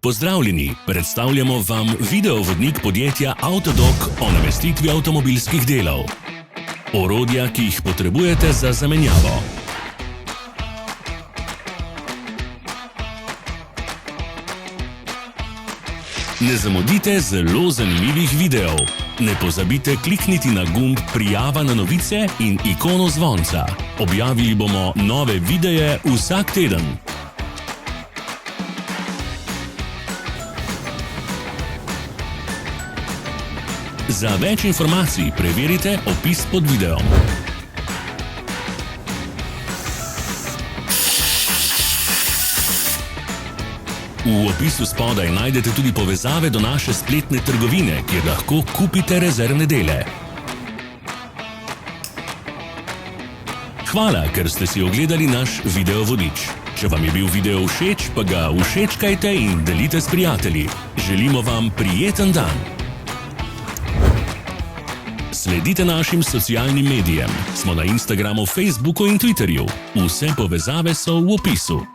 Pozdravljeni, predstavljamo vam videovodnik podjetja Avtodok o namestitvi avtomobilskih delov. Orodja, ki jih potrebujete za zamenjavo. Ne zamudite zelo zanimivih videov. Ne pozabite klikniti na gumb Prijava na novice in ikono zvonca. Objavili bomo nove videe vsak teden. Za več informacij preverite opis pod videom. V opisu spodaj najdete tudi povezave do naše spletne trgovine, kjer lahko kupite rezervne dele. Hvala, ker ste si ogledali naš videovodič. Če vam je bil video všeč, pa ga všečkajte in delite s prijatelji. Želimo vam prijeten dan! Sledite našim socialnim medijem. Smo na Instagramu, Facebooku in Twitterju. Vse povezave so v opisu.